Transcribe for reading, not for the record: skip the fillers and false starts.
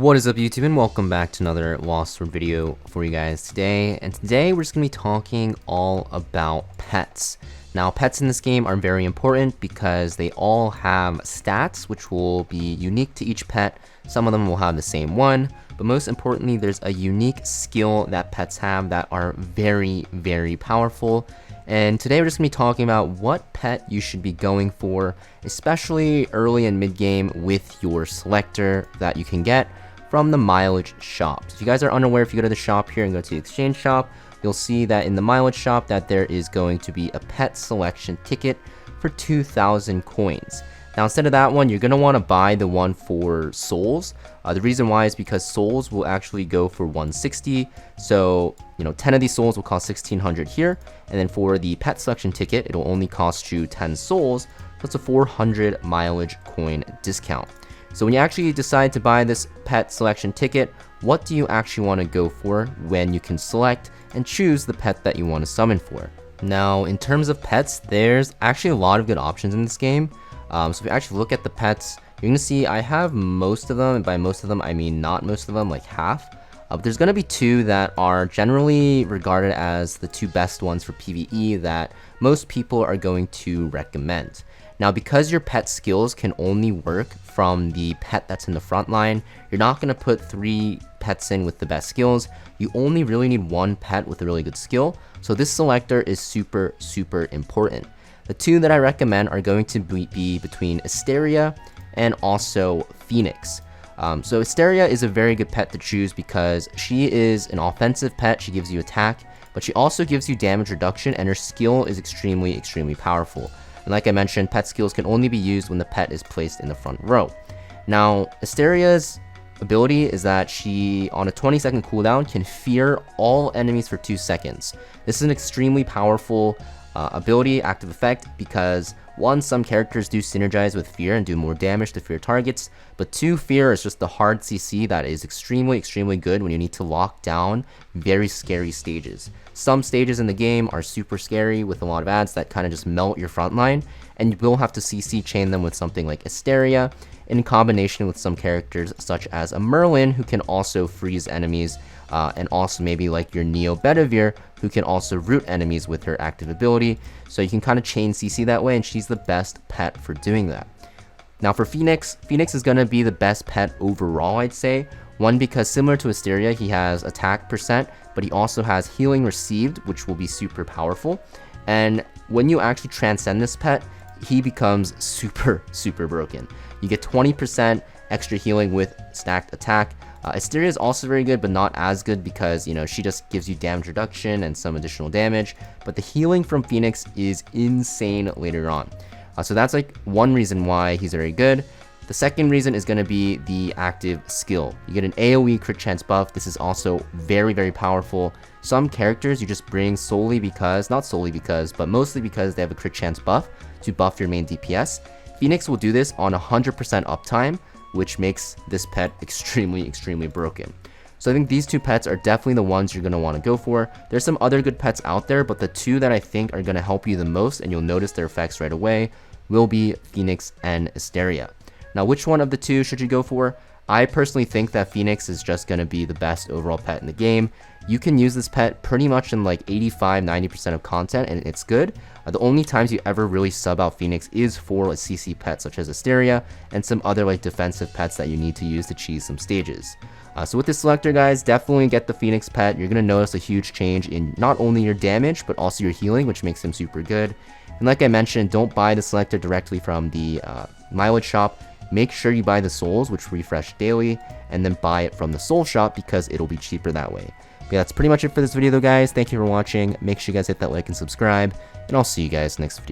What is up, YouTube, and welcome back to another Lost Sword video for you guys today. And today we're just going to be talking all about pets. Now, pets in this game are very important because they all have stats which will be unique to each pet. Some of them will have the same one, but most importantly, there's a unique skill that pets have that are very, very powerful. And today we're just going to be talking about what pet you should be going for, especially early and mid-game with your selector that you can get from the mileage shop. So if you guys are unaware, if you go to the shop here and go to the exchange shop, you'll see that in the mileage shop that there is going to be a pet selection ticket for 2,000 coins. Now, instead of that one, you're going to want to buy the one for souls. The reason why is because souls will actually go for 160. So, 10 of these souls will cost 1,600 here. And then for the pet selection ticket, it'll only cost you 10 souls, plus a 400 mileage coin discount. So when you actually decide to buy this pet selection ticket, what do you actually want to go for when you can select and choose the pet that you want to summon for? Now, in terms of pets, there's actually a lot of good options in this game. So if you actually look at the pets, you're going to see I have most of them, and by most of them, I mean not most of them, like half. But there's going to be two that are generally regarded as the two best ones for PvE that most people are going to recommend. Now, because your pet skills can only work from the pet that's in the front line, you're not going to put 3 pets in with the best skills. You only really need 1 pet with a really good skill. So this selector is super, super important. The two that I recommend are going to be between Etheria and also Phoenix. So Etheria is a very good pet to choose because she is an offensive pet. She gives you attack, but she also gives you damage reduction, and her skill is extremely, extremely powerful. And like I mentioned, pet skills can only be used when the pet is placed in the front row. Now, Estheria's ability is that she, on a 20-second cooldown, can fear all enemies for 2 seconds. This is an extremely powerful ability, active effect, because 1, some characters do synergize with fear and do more damage to fear targets, but 2, fear is just the hard CC that is extremely, extremely good when you need to lock down very scary stages. Some stages in the game are super scary with a lot of ads that kind of just melt your front line, and you will have to CC chain them with something like Etheria in combination with some characters such as a Merlin, who can also freeze enemies, and also maybe like your Neo Bedivere, who can also root enemies with her active ability. So you can kind of chain CC that way, and she's the best pet for doing that. Now for Phoenix, Phoenix is going to be the best pet overall, I'd say. One, because similar to Etheria, he has attack %, but he also has healing received, which will be super powerful. And when you actually transcend this pet, he becomes super, super broken. You get 20% extra healing with stacked attack. Etheria is also very good, but not as good because, she just gives you damage reduction and some additional damage. But the healing from Phoenix is insane later on. So that's like one reason why he's very good. The second reason is going to be the active skill. You get an AoE crit chance buff. This is also very, very powerful. Some characters you just bring solely because, not solely because, but mostly because they have a crit chance buff to buff your main DPS. Phoenix will do this on 100% uptime, which makes this pet extremely, extremely broken. So I think these two pets are definitely the ones you're going to want to go for. There's some other good pets out there, but the two that I think are going to help you the most, and you'll notice their effects right away, will be Phoenix and Etheria. Now, which one of the two should you go for? I personally think that Phoenix is just going to be the best overall pet in the game. You can use this pet pretty much in like 85-90% of content, and it's good. The only times you ever really sub out Phoenix is for a CC pet such as Etheria and some other like defensive pets that you need to use to cheese some stages. So with this selector, guys, definitely get the Phoenix pet. You're going to notice a huge change in not only your damage, but also your healing, which makes him super good. And like I mentioned, don't buy the selector directly from the mileage shop. Make sure you buy the souls, which refresh daily, and then buy it from the soul shop because it'll be cheaper that way. But yeah, that's pretty much it for this video though, guys. Thank you for watching. Make sure you guys hit that like and subscribe, and I'll see you guys next video.